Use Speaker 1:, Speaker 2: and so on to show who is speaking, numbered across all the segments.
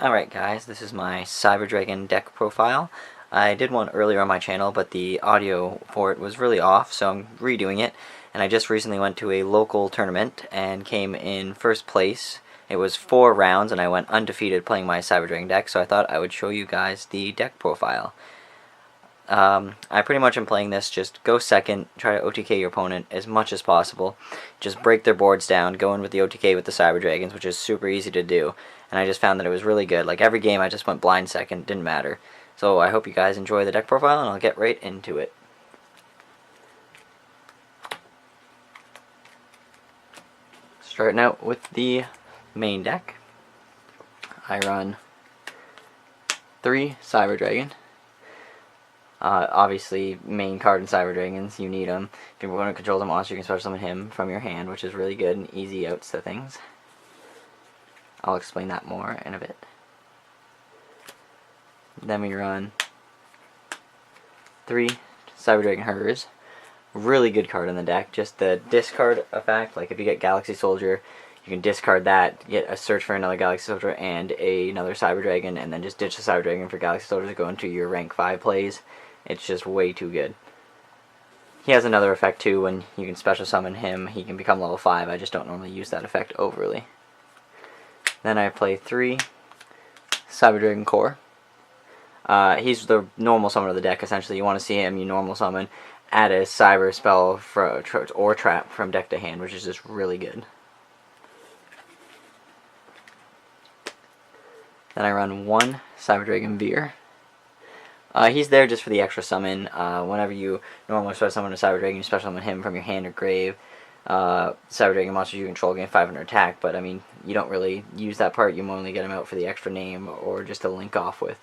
Speaker 1: Alright guys, this is my Cyber Dragon deck profile. I did one earlier on my channel, but the audio for it was really off, so I'm redoing it. And I just recently went to a local tournament and came in first place. It was 4 rounds and I went undefeated playing my Cyber Dragon deck, so I thought I would show you guys the deck profile. I pretty much am playing this, just go second, try to OTK your opponent as much as possible. Just break their boards down, go in with the OTK with the Cyber Dragons, which is super easy to do. And I just found that it was really good. Like every game I just went blind second, didn't matter. So I hope you guys enjoy the deck profile and I'll get right into it. Starting out with the main deck, I run 3 Cyber Dragon. Obviously, main card in Cyber Dragons, you need them. If you want to control the monster, you can special summon him from your hand, which is really good and easy outs to things. I'll explain that more in a bit. Then we run 3 Cyber Dragon Hers. Really good card in the deck. Just the discard effect, like if you get Galaxy Soldier, you can discard that, get a search for another Galaxy Soldier and another Cyber Dragon, and then just ditch the Cyber Dragon for Galaxy Soldier to go into your rank 5 plays. It's just way too good. He has another effect too, when you can special summon him, he can become level 5. I just don't normally use that effect overly. Then I play 3 Cyber Dragon Core. He's the normal summon of the deck, essentially. You want to see him, you normal summon, add a Cyber spell or trap from deck to hand, which is just really good. Then I run 1 Cyber Dragon Veer. He's there just for the extra summon. Whenever you normally special summon a Cyber Dragon, you special summon him from your hand or grave. Cyber Dragon monsters you control gain 500 attack, but I mean, you don't really use that part. You only get him out for the extra name or just to link off with.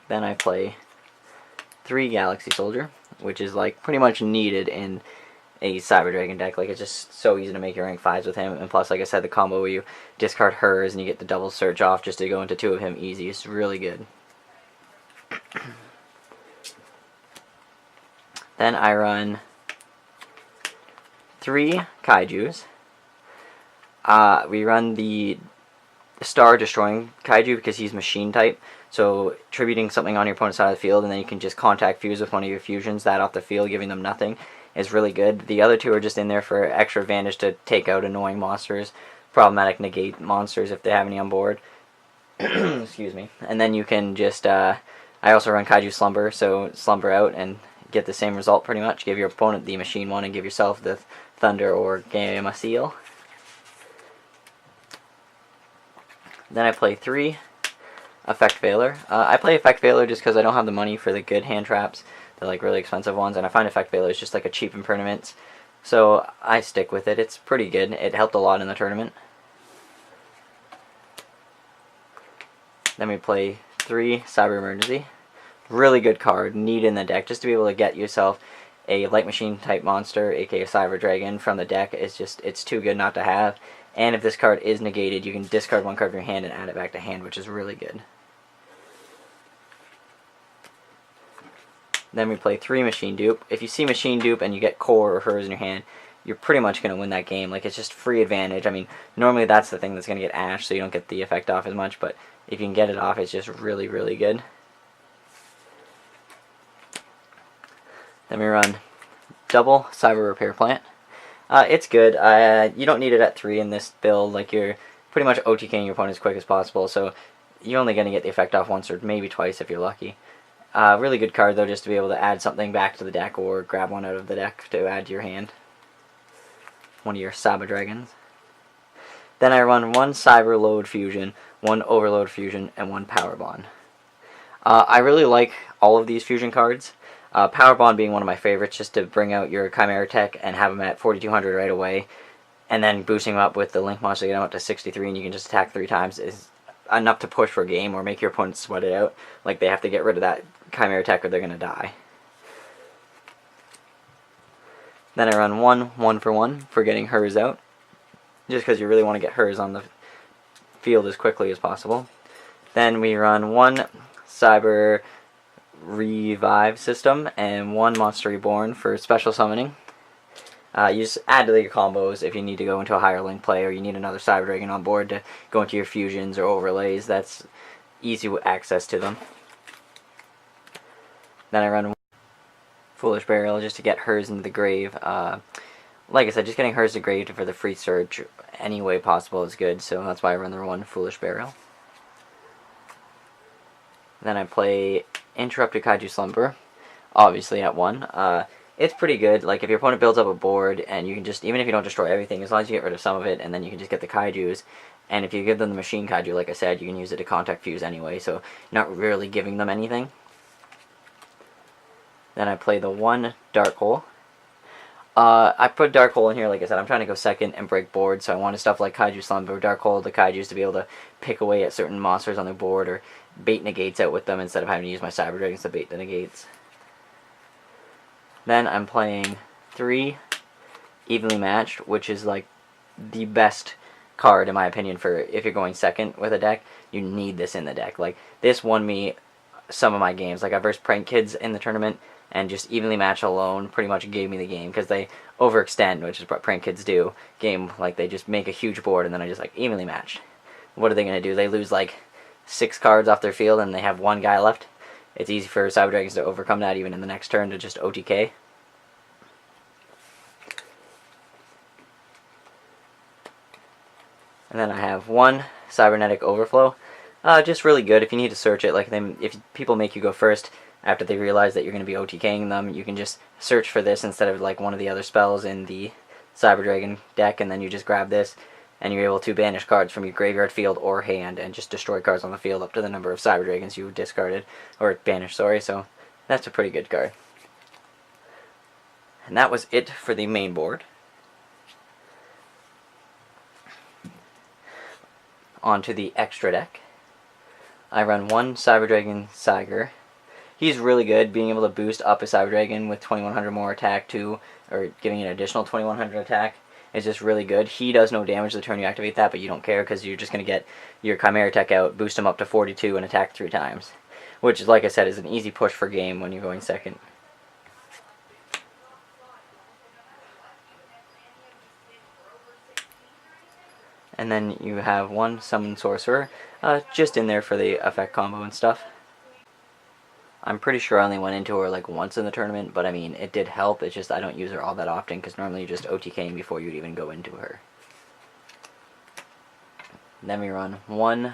Speaker 1: Then I play 3 Galaxy Soldier, which is like pretty much needed in a Cyber Dragon deck. Like, it's just so easy to make your rank 5s with him, and plus, like I said, the combo where you discard hers and you get the double search off just to go into 2 of him easy is really good. Then I run 3 Kaijus. We run the Star Destroying Kaiju because he's machine type, so tributing something on your opponent's side of the field and then you can just contact fuse with one of your fusions that off the field, giving them nothing, is really good. The other 2 are just in there for extra advantage to take out annoying monsters, problematic negate monsters if they have any on board. Excuse me. And then you can just, I also run Kaiju Slumber, so slumber out and get the same result pretty much. Give your opponent the machine one and give yourself the Thunder or Gamma Seal. Then I play 3 Effect Veiler. I play Effect Veiler just because I don't have the money for the good hand traps. They're like really expensive ones, and I find Effect Veiler is just like a cheap impermanence. So I stick with it. It's pretty good. It helped a lot in the tournament. Then we play 3 Cyber Emergency. Really good card, need in the deck, just to be able to get yourself a Light Machine type monster, aka Cyber Dragon, from the deck. It's too good not to have. And if this card is negated, you can discard 1 card from your hand and add it back to hand, which is really good. Then we play 3 Machine Dupe. If you see Machine Dupe and you get Core or Hers in your hand, you're pretty much going to win that game. Like, it's just free advantage. I mean, normally that's the thing that's going to get Ash, so you don't get the effect off as much, but if you can get it off, it's just really, really good. Then we run double Cyber Repair Plant. It's good. You don't need it at 3 in this build. Like, you're pretty much OTKing your opponent as quick as possible, so you're only going to get the effect off once or maybe twice if you're lucky. Really good card though, just to be able to add something back to the deck or grab one out of the deck to add to your hand. One of your Cyber Dragons. Then I run 1 Cyber Load Fusion, 1 Overload Fusion, and 1 Power Bond. I really like all of these fusion cards. Power Bond being one of my favorites, just to bring out your Chimera Tech and have them at 4200 right away, and then boosting them up with the Link monster to get them up to 63 and you can just attack 3 times is enough to push for a game or make your opponent sweat it out. Like, they have to get rid of that Chimera Tech or they're going to die. Then I run 1 for 1 for getting hers out, just because you really want to get hers on the field as quickly as possible. Then we run 1 Cyber Revive system and 1 Monster Reborn for special summoning. You just add to your combos if you need to go into a higher link play or you need another Cyber Dragon on board to go into your fusions or overlays. That's easy access to them. Then I run Foolish Burial just to get hers into the grave. Like I said, just getting hers to grave for the free search any way possible is good, so that's why I run the one Foolish Burial. Then I play Interrupted Kaiju Slumber, obviously at 1. It's pretty good. Like, if your opponent builds up a board, and you can just, even if you don't destroy everything, as long as you get rid of some of it, and then you can just get the Kaijus, and if you give them the Machine Kaiju, like I said, you can use it to contact fuse anyway, so you're not really giving them anything. Then I play the one Dark Hole. I put Dark Hole in here, like I said, I'm trying to go second and break boards, so I wanted stuff like Kaiju Slumber, Dark Hole, the Kaijus to be able to pick away at certain monsters on their board, or bait negates out with them instead of having to use my Cyber Dragons to bait the negates. Then I'm playing 3 Evenly Matched, which is like the best card in my opinion for if you're going second with a deck. You need this in the deck. Like, this won me some of my games. Like, I versed PrankKids in the tournament, and just Evenly Matched alone pretty much gave me the game, because they overextend, which is what PrankKids do. Like, they just make a huge board, and then I just like Evenly Matched. What are they going to do? They lose like 6 cards off their field, and they have 1 guy left. It's easy for Cyber Dragons to overcome that even in the next turn to just OTK. And then I have 1 Cybernetic Overflow. Just really good if you need to search it. Like, if people make you go first after they realize that you're going to be OTKing them, you can just search for this instead of like one of the other spells in the Cyber Dragon deck, and then you just grab this, and you're able to banish cards from your graveyard, field, or hand, and just destroy cards on the field up to the number of Cyber Dragons you discarded, or banished, sorry, so that's a pretty good card. And that was it for the main board. On to the extra deck. I run 1 Cyber Dragon Siger. He's really good, being able to boost up a Cyber Dragon with 2100 more attack too, or giving an additional 2100 attack. Is just really good. He does no damage the turn you activate that, but you don't care because you're just going to get your Chimera Tech out, boost him up to 42, and attack 3 times. Which, like I said, is an easy push for game when you're going second. And then you have 1 Summon Sorcerer, just in there for the effect combo and stuff. I'm pretty sure I only went into her like once in the tournament, but I mean, it did help. It's just I don't use her all that often, because normally you're just OTKing before you'd even go into her. Then we run 1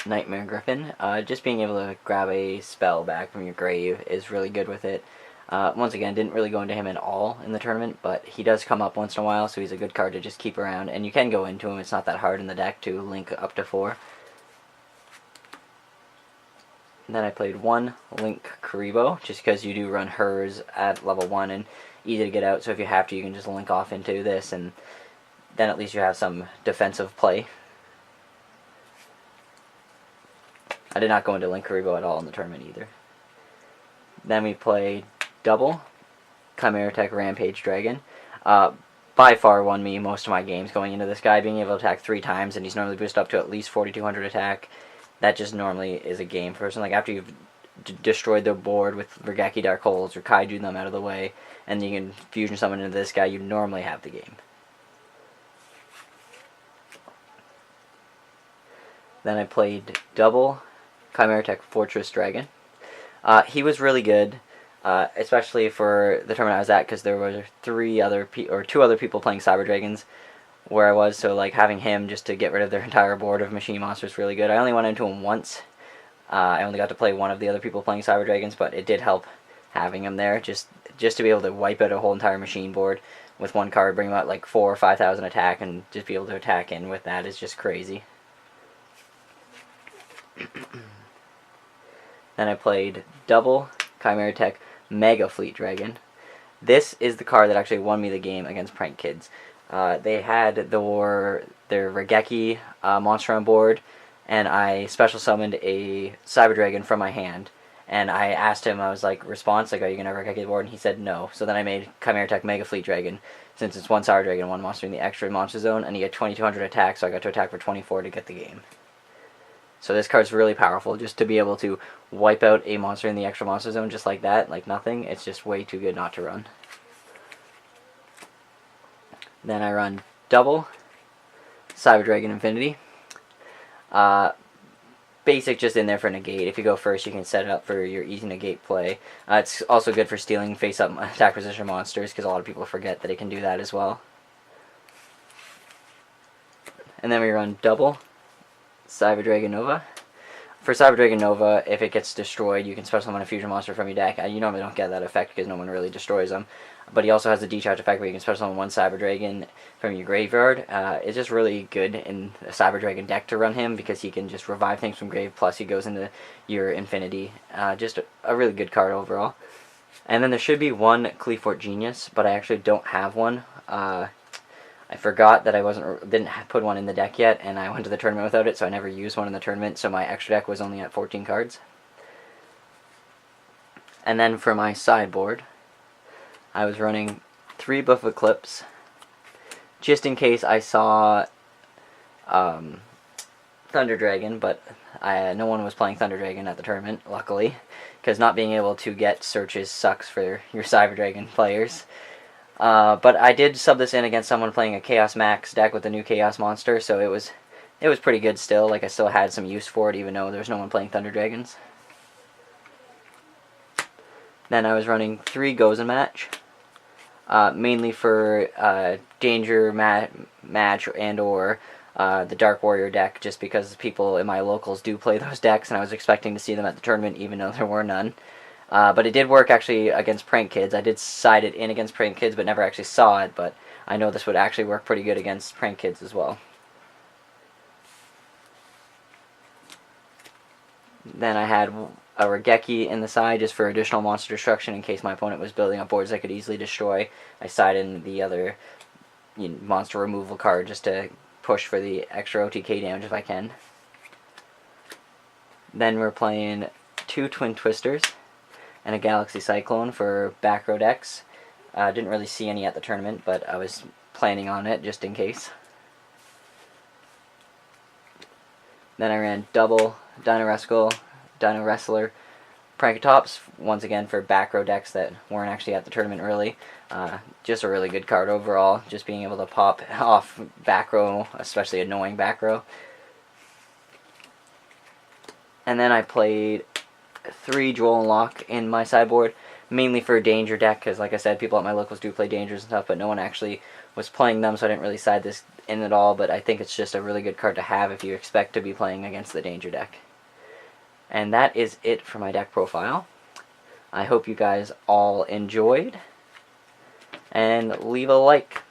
Speaker 1: Nightmare Griffin. Just being able to grab a spell back from your grave is really good with it. Once again, didn't really go into him at all in the tournament, but he does come up once in a while, so he's a good card to just keep around. And you can go into him. It's not that hard in the deck to link up to 4. Then I played 1 Link Karibo, just because you do run hers at level 1 and easy to get out, so if you have to, you can just link off into this, and then at least you have some defensive play. I did not go into Link Karibo at all in the tournament either. Then we played double Chimera Tech Rampage Dragon. By far won me most of my games going into this guy, being able to attack 3 times, and he's normally boosted up to at least 4200 attack. That just normally is a game person. Like, after you've destroyed their board with Regeki Dark Holes or Kaiju them out of the way, and you can fusion summon into this guy, you normally have the game. Then I played double Chimera Tech Fortress Dragon. He was really good, especially for the tournament I was at, because there were 2 other people playing Cyber Dragons where I was, so like having him just to get rid of their entire board of machine monsters is really good. I only went into him once. I only got to play one of the other people playing Cyber Dragons, but it did help having him there, just to be able to wipe out a whole entire machine board with 1 card, bring him out like 4,000 or 5,000 attack, and just be able to attack in with that is just crazy. Then I played double Chimera Tech Mega Fleet Dragon. This is the card that actually won me the game against PrankKids. They had their Regeki monster on board, and I special summoned a Cyber Dragon from my hand. And I asked him, I was like, response, like, are you going to Regeki the board? And he said no. So then I made Chimera Tech Mega Fleet Dragon, since it's 1 Cyber Dragon, 1 monster in the extra monster zone, and he had 2200 attack, so I got to attack for 24 to get the game. So this card's really powerful, just to be able to wipe out a monster in the extra monster zone just like that, like nothing. It's just way too good not to run. Then I run double Cyber Dragon Infinity. Basic just in there for negate. If you go first, you can set it up for your easy negate play. It's also good for stealing face-up attack position monsters, because a lot of people forget that it can do that as well. And then we run double Cyber Dragon Nova. For Cyber Dragon Nova, if it gets destroyed, you can special summon a fusion monster from your deck. You normally don't get that effect because no one really destroys them. But he also has the decharge effect where you can special summon one Cyber Dragon from your graveyard. It's just really good in a Cyber Dragon deck to run him because he can just revive things from grave, plus he goes into your Infinity. Just a really good card overall. And then there should be one Cleafort Genius, but I actually don't have one. I forgot that I didn't put one in the deck yet, and I went to the tournament without it, so I never used one in the tournament, so my extra deck was only at 14 cards. And then for my sideboard, I was running 3 Buff Eclipse, just in case I saw Thunder Dragon, but no one was playing Thunder Dragon at the tournament, luckily, because not being able to get searches sucks for your Cyber Dragon players. But I did sub this in against someone playing a Chaos Max deck with a new Chaos Monster, so it was pretty good still. Like, I still had some use for it, even though there's no one playing Thunder Dragons. Then I was running 3 Gozen Match, mainly for Danger Match and or the Dark Warrior deck, just because people in my locals do play those decks, and I was expecting to see them at the tournament, even though there were none. But it did work actually against PrankKids. I did side it in against PrankKids, but never actually saw it, but I know this would actually work pretty good against PrankKids as well. Then I had a Regeki in the side just for additional monster destruction in case my opponent was building up boards I could easily destroy. I side in the other monster removal card just to push for the extra OTK damage if I can. Then we're playing 2 Twin Twisters and a Galaxy Cyclone for back row decks. Didn't really see any at the tournament, but I was planning on it just in case. Then I ran double Dino Wrestler, Prankatops, once again for back row decks that weren't actually at the tournament really. Just a really good card overall, just being able to pop off back row, especially annoying back row. And then I played 3 Jewel and Lock in my sideboard, mainly for a Danger deck, because like I said, people at my locals do play Dangers and stuff, but no one actually was playing them, so I didn't really side this in at all, but I think it's just a really good card to have if you expect to be playing against the Danger deck. And that is it for my deck profile. I hope you guys all enjoyed, and leave a like.